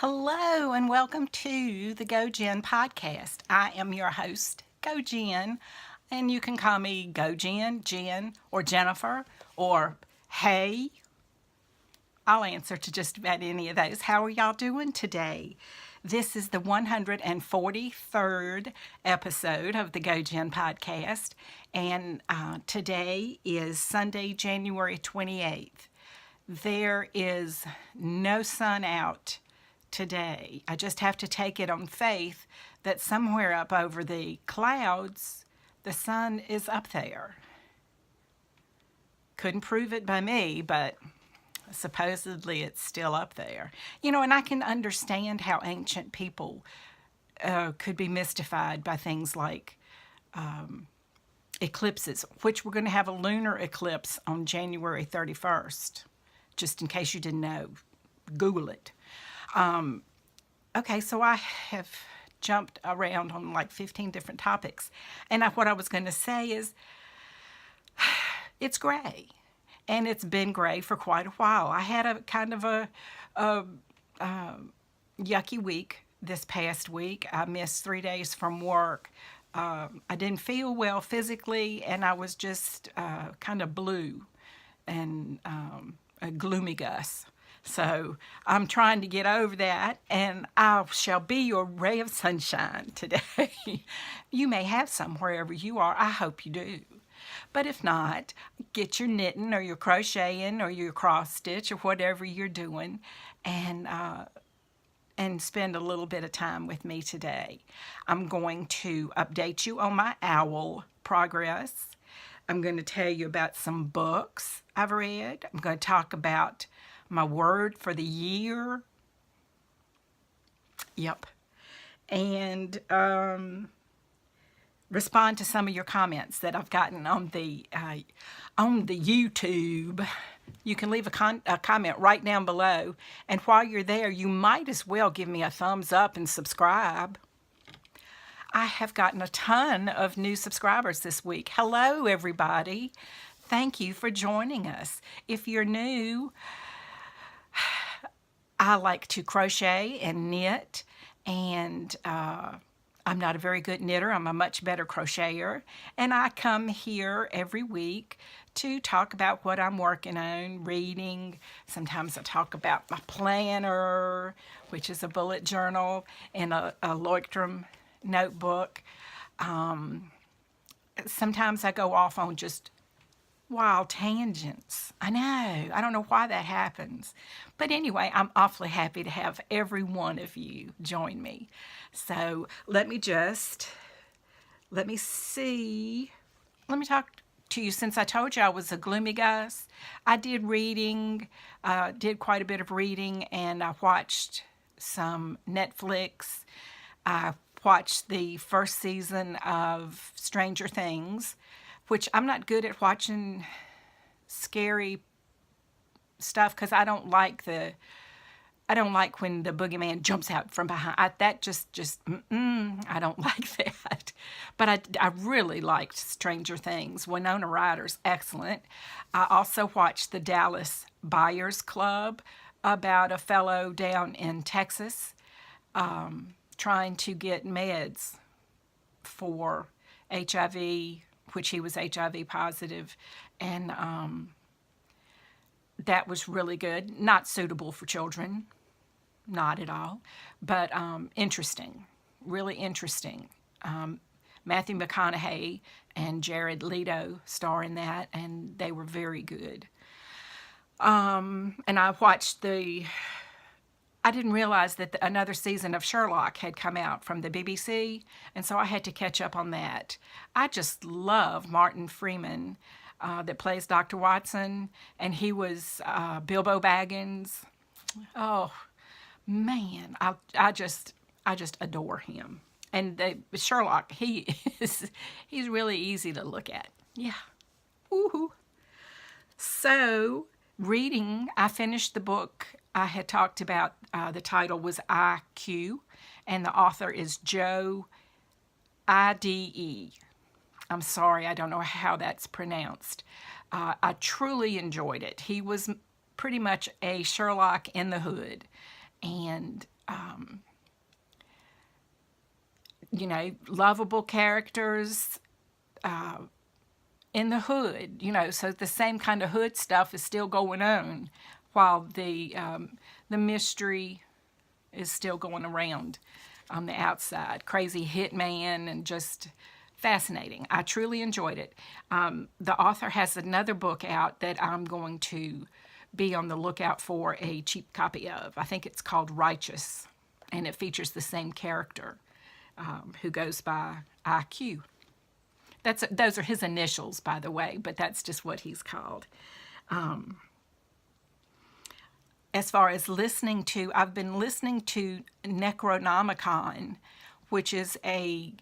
Hello and welcome to the gojenn podcast. I am your host, gojenn, and you can call me gojenn, Jen, or Jennifer, or hey. I'll answer to just about any of those. How are y'all doing today? This is the 143rd episode of the gojenn podcast, and today is Sunday, January 28th. There is no sun out today. I just have to take it on faith that somewhere up over the clouds, the sun is up there. Couldn't prove it by me, but supposedly it's still up there. You know, and I can understand how ancient people could be mystified by things like eclipses, which we're going to have a lunar eclipse on January 31st. Just in case you didn't know, Google it. Okay, so I have jumped around on like 15 different topics. And what I was going to say is, it's gray. And it's been gray for quite a while. I had a kind of a yucky week this past week. I missed 3 days from work. I didn't feel well physically, and I was just kind of blue and a gloomy Gus. So I'm trying to get over that, and I shall be your ray of sunshine today. You may have some wherever you are. I hope you do. But if not, get your knitting or your crocheting or your cross stitch or whatever you're doing, and spend a little bit of time with me today. I'm going to update you on my OWL progress. I'm going to tell you about some books I've read. I'm going to talk about my word for the year. Yep. And respond to some of your comments that I've gotten on the YouTube. You can leave a comment right down below. And while you're there, you might as well give me a thumbs up and subscribe. I have gotten a ton of new subscribers this week. Hello, everybody. Thank you for joining us. If you're new, I like to crochet and knit, and I'm not a very good knitter. I'm a much better crocheter, and I come here every week to talk about what I'm working on, reading. Sometimes I talk about my planner, which is a bullet journal, and a Leuchtturm notebook. Sometimes I go off on just wild tangents. I know. I don't know why that happens. But anyway, I'm awfully happy to have every one of you join me. So let me see. Let me talk to you. Since I told you I was a gloomy Gus, I did reading, did quite a bit of reading, and I watched some Netflix. I watched the first season of Stranger Things, which I'm not good at watching scary stuff because I don't like when the boogeyman jumps out from behind. I don't like that. But I really liked Stranger Things. Winona Ryder's excellent. I also watched the Dallas Buyers Club about a fellow down in Texas trying to get meds for HIV, which he was HIV positive, and that was really good. Not suitable for children, not at all, but interesting, really interesting. Matthew McConaughey and Jared Leto star in that, and they were very good. And I watched I didn't realize that another season of Sherlock had come out from the BBC, and so I had to catch up on that. I just love Martin Freeman that plays Dr. Watson, and he was Bilbo Baggins. Oh, man, I just adore him. And Sherlock, he's really easy to look at. Yeah. Woohoo. So, reading, I finished the book I had talked about. The title was IQ, and the author is Joe Ide. I'm sorry, I don't know how that's pronounced. I truly enjoyed it. He was pretty much a Sherlock in the hood, and you know, lovable characters in the hood, you know, so the same kind of hood stuff is still going on while the mystery is still going around on the outside. Crazy hitman and just fascinating. I truly enjoyed it. The author has another book out that I'm going to be on the lookout for a cheap copy of. I think it's called Righteous, and it features the same character who goes by IQ. Those are his initials, by the way, but that's just what he's called. As far as listening to, I've been listening to Necronomicon, which is a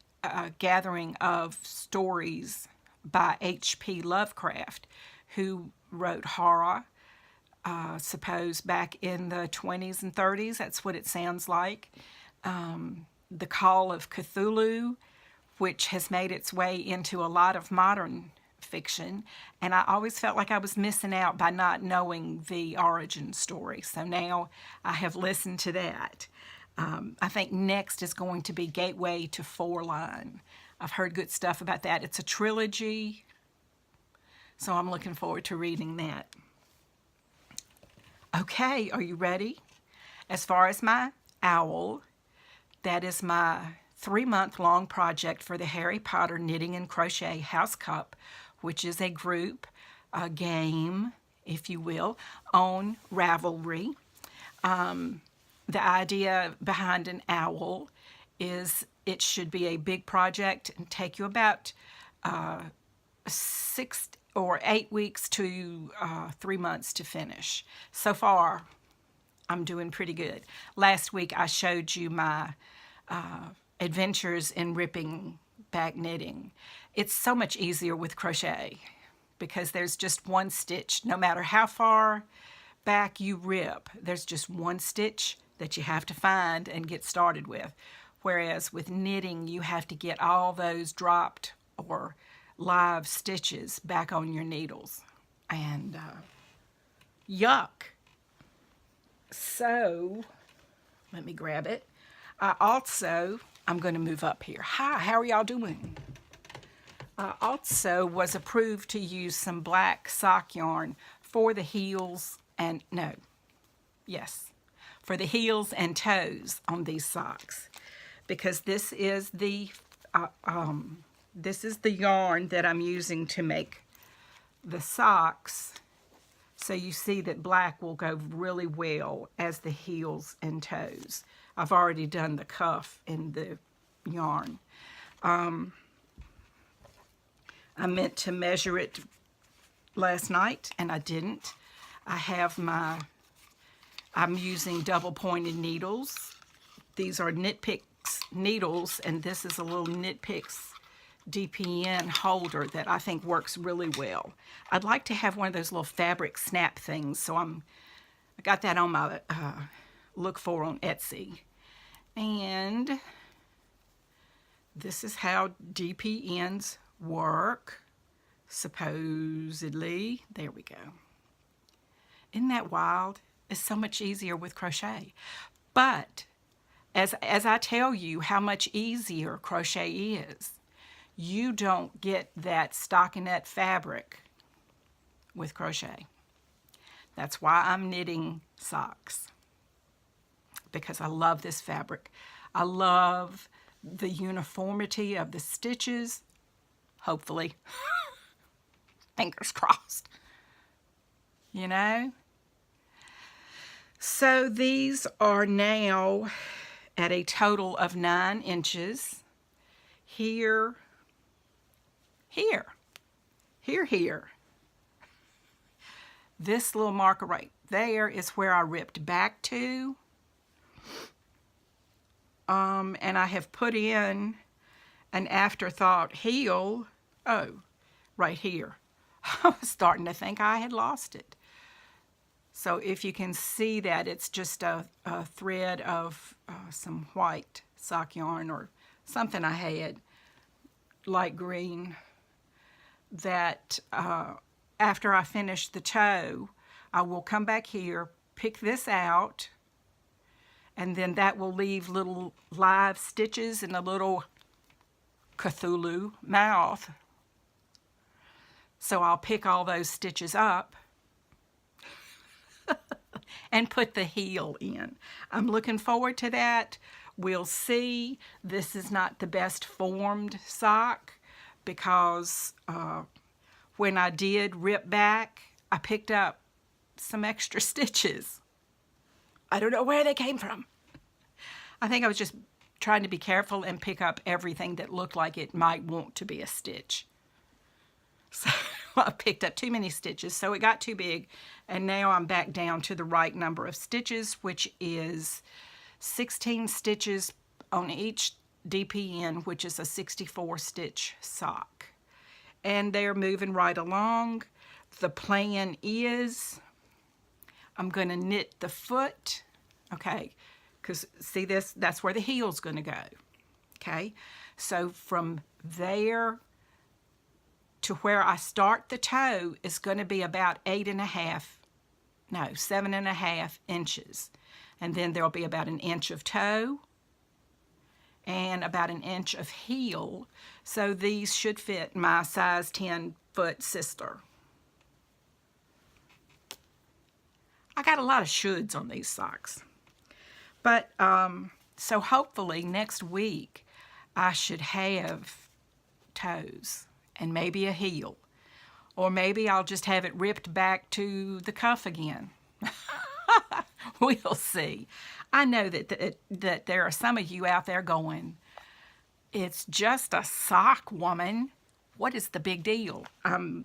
gathering of stories by H.P. Lovecraft, who wrote horror, suppose back in the 20s and 30s. That's what it sounds like. The Call of Cthulhu, which has made its way into a lot of modern fiction, and I always felt like I was missing out by not knowing the origin story. So now I have listened to that. I think next is going to be Gateway to Fourline. I've heard good stuff about that. It's a trilogy, so I'm looking forward to reading that. Okay, are you ready? As far as my owl, that is my 3-month-long project for the Harry Potter Knitting and Crochet House Cup, which is a group, a game, if you will, on Ravelry. The idea behind an owl is it should be a big project and take you about 6 or 8 weeks to 3 months to finish. So far, I'm doing pretty good. Last week, I showed you my adventures in ripping back knitting. It's so much easier with crochet because there's just one stitch. No matter how far back you rip, there's just one stitch that you have to find and get started with. Whereas with knitting, you have to get all those dropped or live stitches back on your needles. And yuck. So, let me grab it. I'm going to move up here. Hi, how are y'all doing? I also was approved to use some black sock yarn for the heels and, for the heels and toes on these socks. Because this is the yarn that I'm using to make the socks. So you see that black will go really well as the heels and toes. I've already done the cuff in the yarn. I meant to measure it last night and I didn't. I'm using double pointed needles. These are Knit Picks needles, and this is a little Knit Picks DPN holder that I think works really well. I'd like to have one of those little fabric snap things, so I got that on my look for on Etsy. And this is how DPNs work, supposedly. There we go. Isn't that wild? It's so much easier with crochet. But as I tell you how much easier crochet is, you don't get that stockinette fabric with crochet. That's why I'm knitting socks, because I love this fabric. I love the uniformity of the stitches, hopefully. Fingers crossed. You know? So these are now at a total of 9 inches. Here. This little marker right there is where I ripped back to. And I have put in an afterthought heel. Oh, right here. I was starting to think I had lost it. So if you can see that, it's just a thread of some white sock yarn or something I had, light green, that after I finish the toe, I will come back here, pick this out, and then that will leave little live stitches in a little Cthulhu mouth. So I'll pick all those stitches up and put the heel in. I'm looking forward to that. We'll see. This is not the best formed sock because when I did rip back, I picked up some extra stitches. I don't know where they came from. I think I was just trying to be careful and pick up everything that looked like it might want to be a stitch. So I picked up too many stitches, so it got too big, and now I'm back down to the right number of stitches, which is 16 stitches on each DPN, which is a 64 stitch sock. And they're moving right along. The plan is I'm going to knit the foot, okay, because see this, that's where the heel's going to go, okay? So from there to where I start the toe is going to be about 7.5 inches. And then there'll be about an inch of toe and about an inch of heel. So these should fit my size 10 foot sister. I got a lot of shoulds on these socks. But, so hopefully next week I should have toes and maybe a heel. Or maybe I'll just have it ripped back to the cuff again. We'll see. I know that there are some of you out there going, it's just a sock, woman. What is the big deal? I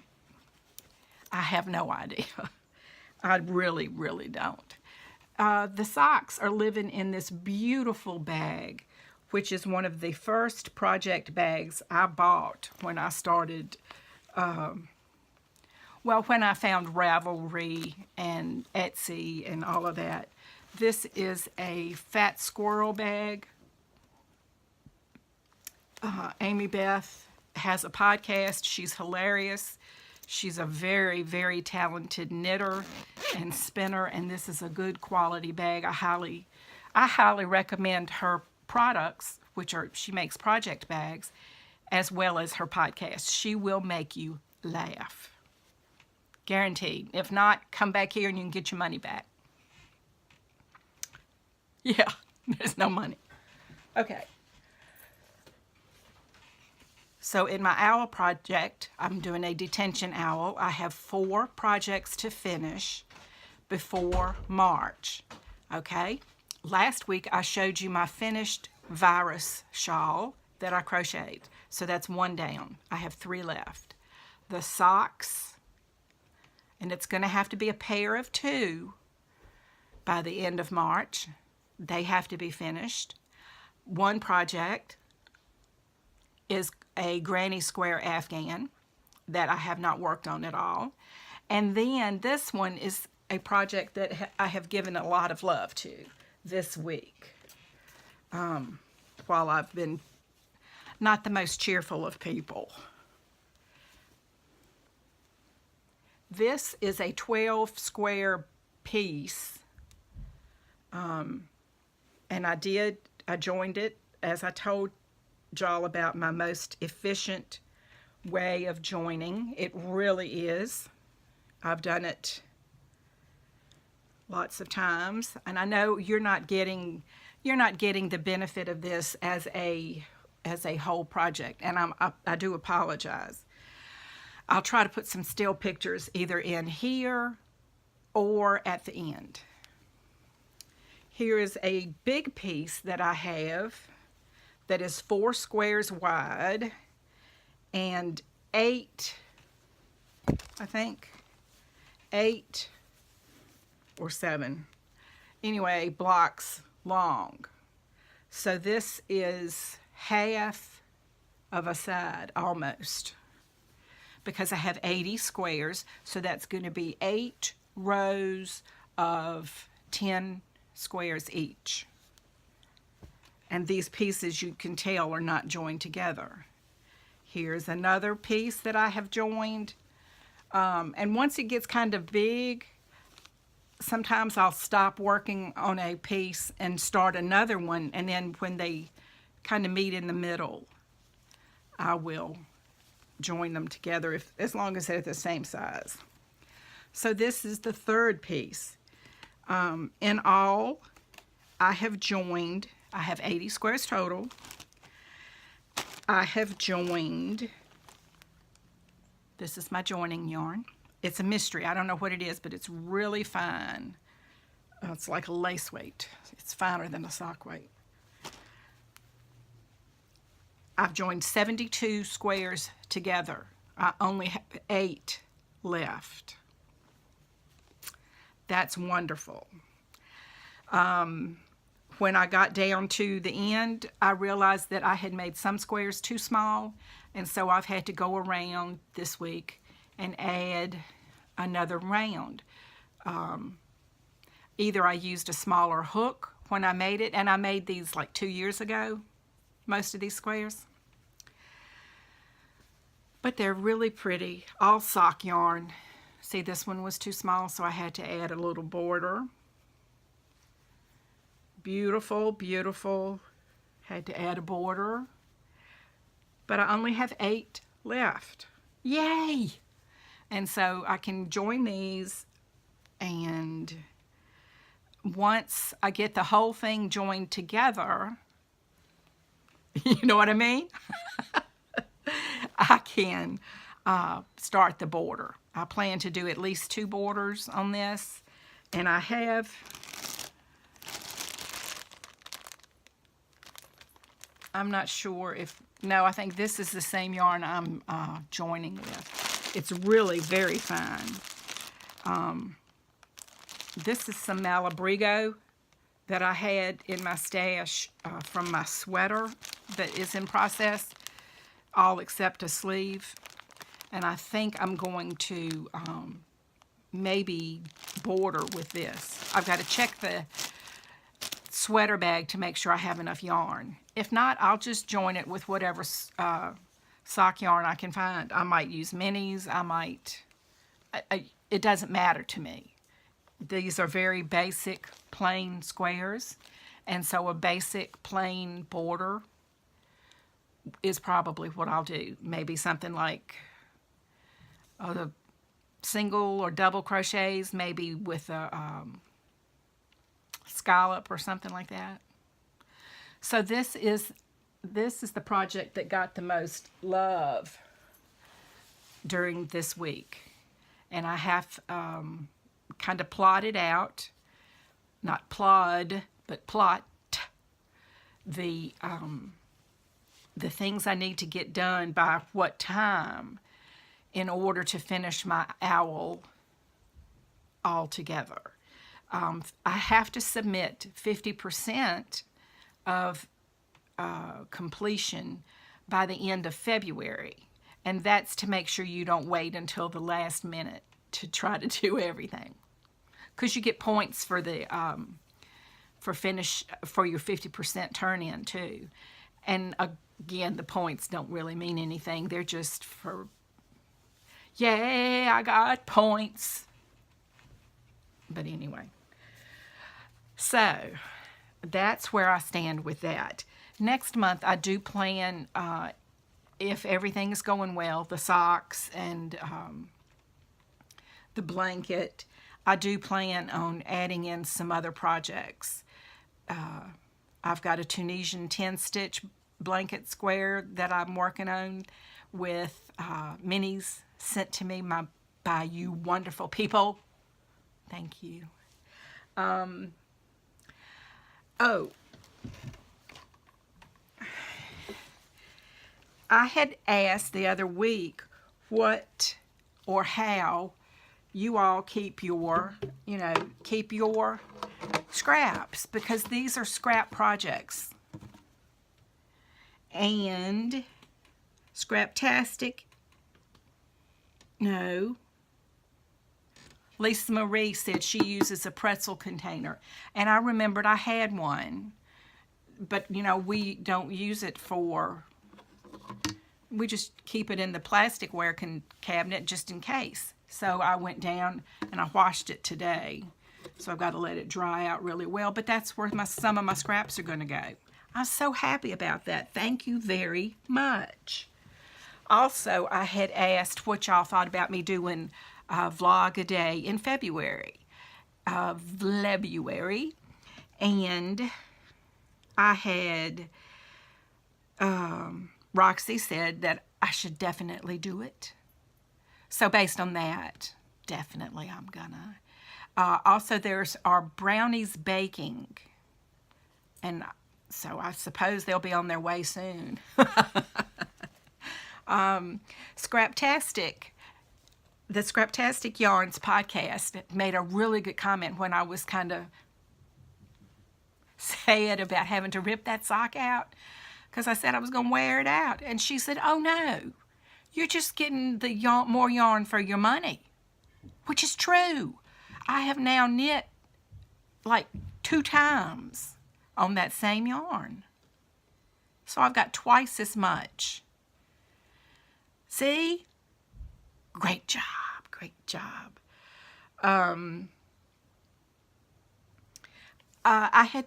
have no idea. I really, really don't. The socks are living in this beautiful bag, which is one of the first project bags I bought when I started, when I found Ravelry and Etsy and all of that. This is a Fat Squirrel bag. Amy Beth has a podcast. She's hilarious. She's a very, very talented knitter and spinner, and this is a good quality bag. I highly recommend her products, she makes project bags, as well as her podcast. She will make you laugh. Guaranteed. If not, come back here and you can get your money back. Yeah, there's no money. Okay. So in my owl project, I'm doing a detention owl. I have 4 projects to finish before March. Okay? Last week I showed you my finished virus shawl that I crocheted. So that's 1 down. I have 3 left. The socks, and it's going to have to be a pair of 2 by the end of March. They have to be finished. 1 project is a granny square Afghan that I have not worked on at all. And then this one is a project that I have given a lot of love to this week, while I've been not the most cheerful of people. This is a 12 square piece, and I joined it, as I told y'all about my most efficient way of joining. It really is. I've done it lots of times, and I know you're not getting the benefit of this as a whole project, and I do apologize. I'll try to put some still pictures either in here or at the end. Here is a big piece that I have that is 4 squares wide and 8, I think, 8 or 7, anyway, blocks long. So this is half of a side almost, because I have 80 squares, so that's going to be 8 rows of 10 squares each. And these pieces, you can tell, are not joined together. Here's another piece that I have joined. And once it gets kind of big, sometimes I'll stop working on a piece and start another one, and then when they kind of meet in the middle, I will join them together as long as they're the same size. So this is the third piece. In all, I have 80 squares total. I have joined, this is my joining yarn. It's a mystery. I don't know what it is, but it's really fine. It's like a lace weight. It's finer than a sock weight. I've joined 72 squares together. I only have 8 left. That's wonderful. When I got down to the end, I realized that I had made some squares too small, and so I've had to go around this week and add another round. Either I used a smaller hook when I made it, and I made these like 2 years ago, most of these squares. But they're really pretty, all sock yarn. See, this one was too small, so I had to add a little border. Beautiful, beautiful. Had to add a border. But I only have 8 left. Yay! And so I can join these, and once I get the whole thing joined together, you know what I mean? I can start the border. I plan to do at least 2 borders on this, and I have, I'm not sure if, no, I think this is the same yarn I'm joining with. It's really very fine. This is some Malabrigo that I had in my stash from my sweater that is in process, all except a sleeve. And I think I'm going to maybe border with this. I've got to check the sweater bag to make sure I have enough yarn. If not, I'll just join it with whatever sock yarn I can find. I might use minis. I might, it doesn't matter to me. These are very basic plain squares, and so a basic plain border is probably what I'll do. Maybe something like the single or double crochets, maybe with a scallop or something like that. So this is the project that got the most love during this week, and I have kind of plotted out, not plod, but plot the things I need to get done by what time in order to finish my owl all together. I have to submit 50% of completion by the end of February, and that's to make sure you don't wait until the last minute to try to do everything, because you get points for the for your 50% turn in too. And again, the points don't really mean anything. They're just for, yay, I got points. But anyway, so that's where I stand with that. Next month, I do plan, if everything is going well, the socks and the blanket, I do plan on adding in some other projects. I've got a Tunisian 10-stitch blanket square that I'm working on with minis sent to me by you wonderful people. Thank you. Oh, I had asked the other week what or how you all keep your, keep your scraps, because these are scrap projects. And Scraptastic, no. Lisa Marie said she uses a pretzel container, and I remembered I had one, but we don't use it for, we just keep it in the plasticware cabinet just in case. So I went down and I washed it today So I've got to let it dry out really well, but that's where some of my scraps are going to go. I'm so happy about that. Thank you very much. Also, I had asked what y'all thought about me doing a vlog a day in February, Vlebruary, and I had, Roxy said that I should definitely do it. So based on that, definitely I'm gonna. Also, there's our brownies baking, and so I suppose they'll be on their way soon. Scraptastic, the Scraptastic Yarns podcast made a really good comment when I was kind of sad about having to rip that sock out, because I said I was going to wear it out. And she said, oh no, you're just getting the more yarn for your money, which is true. I have now knit like 2 times on that same yarn. So I've got twice as much. See? Great job, great job. I had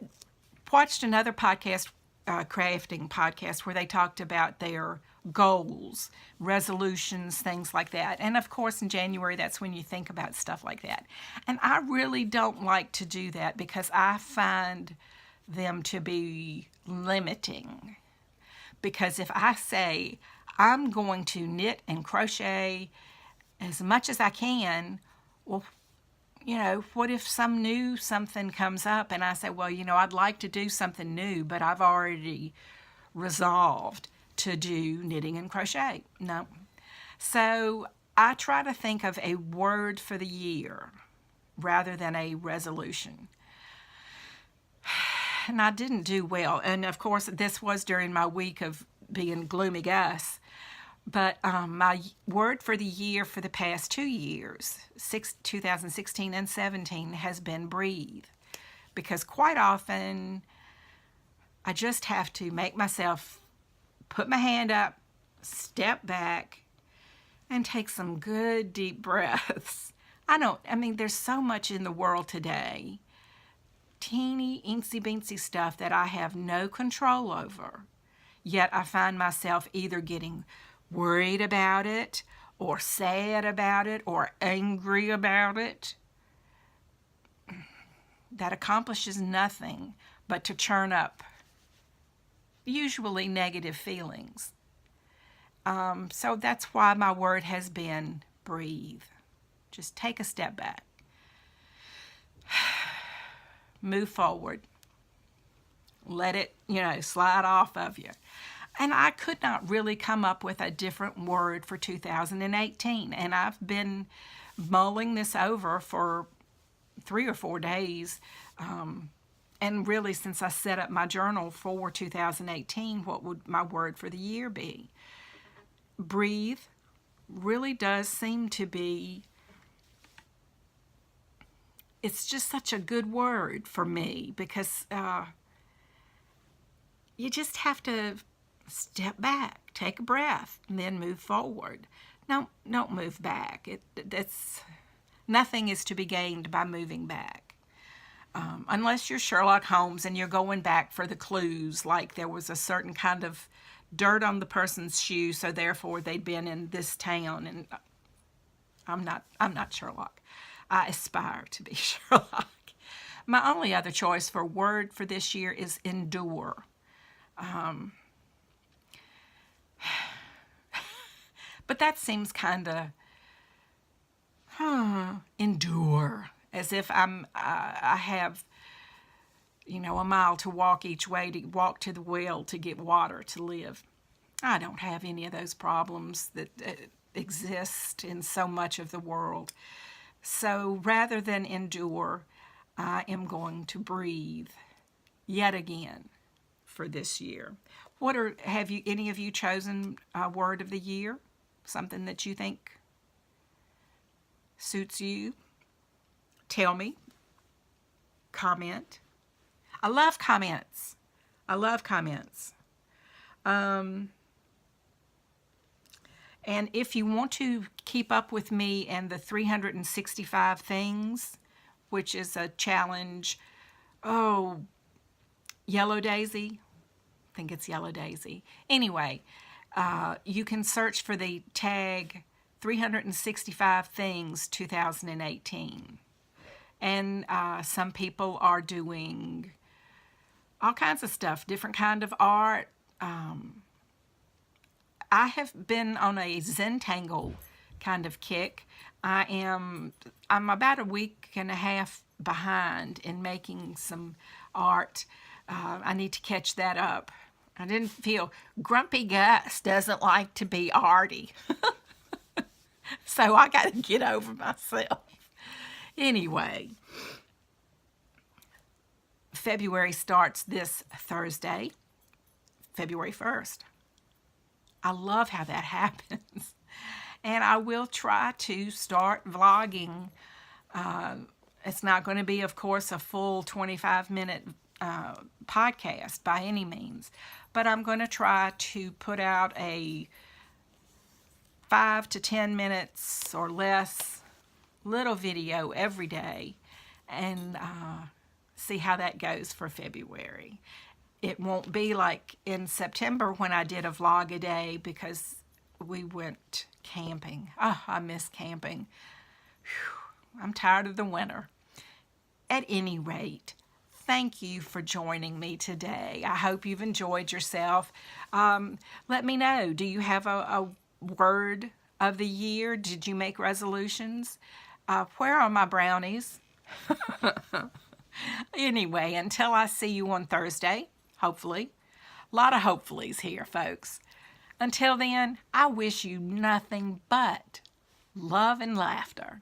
watched another podcast, crafting podcast, where they talked about their goals, resolutions, things like that. And of course, in January, that's when you think about stuff like that. And I really don't like to do that because I find them to be limiting. Because if I say, I'm going to knit and crochet as much as I can, well, you know, what if something comes up and I say, well, you know, I'd like to do something new, but I've already resolved to do knitting and crochet. No. So I try to think of a word for the year rather than a resolution. And I didn't do well. And of course, this was during my week of being gloomy Gus. But my word for the year for the past 2 years, 2016 and 17, has been breathe. Because quite often, I just have to make myself put my hand up, step back, and take some good deep breaths. I mean, there's so much in the world today, teeny, eensy-beensy stuff that I have no control over. Yet I find myself either getting worried about it, or sad about it, or angry about it. That accomplishes nothing but to churn up usually negative feelings. So that's why my word has been breathe. Just take a step back. Move forward. Let it, slide off of you. And I could not really come up with a different word for 2018. And I've been mulling this over for 3 or 4 days. And really, since I set up my journal for 2018, what would my word for the year be? Breathe really does seem to be, it's just such a good word for me, because you just have to step back, take a breath, and then move forward. No, don't move back. Nothing is to be gained by moving back. Unless you're Sherlock Holmes and you're going back for the clues, like there was a certain kind of dirt on the person's shoe, so therefore they'd been in this town. And I'm not Sherlock. I aspire to be Sherlock. My only other choice for word for this year is endure. But that seems kind of endure, as if I have a mile to walk each way, to walk to the well to get water to live. I don't have any of those problems that exist in so much of the world. So rather than endure, I am going to breathe yet again for this year. Have any of you chosen a word of the year? Something that you think suits you? Tell me. Comment. I love comments. And if you want to keep up with me and the 365 things, which is a challenge. Oh, Yellow Daisy. I think it's Yellow Daisy. Anyway, you can search for the tag 365 Things 2018. And some people are doing all kinds of stuff, different kind of art. I have been on a Zentangle kind of kick. I'm about a week and a half behind in making some art. I need to catch that up. I didn't feel Grumpy Gus doesn't like to be arty. So I got to get over myself. Anyway, February starts this Thursday, February 1st. I love how that happens. And I will try to start vlogging. It's not going to be, of course, a full 25-minute podcast by any means. But I'm going to try to put out a 5 to 10 minutes or less little video every day and see how that goes for February. It won't be like in September when I did a vlog a day because we went camping. Oh, I miss camping. Whew, I'm tired of the winter. At any rate, thank you for joining me today. I hope you've enjoyed yourself. Let me know, do you have a word of the year? Did you make resolutions? Where are my brownies? Anyway, until I see you on Thursday, hopefully. A lot of hopefullys here, folks. Until then, I wish you nothing but love and laughter.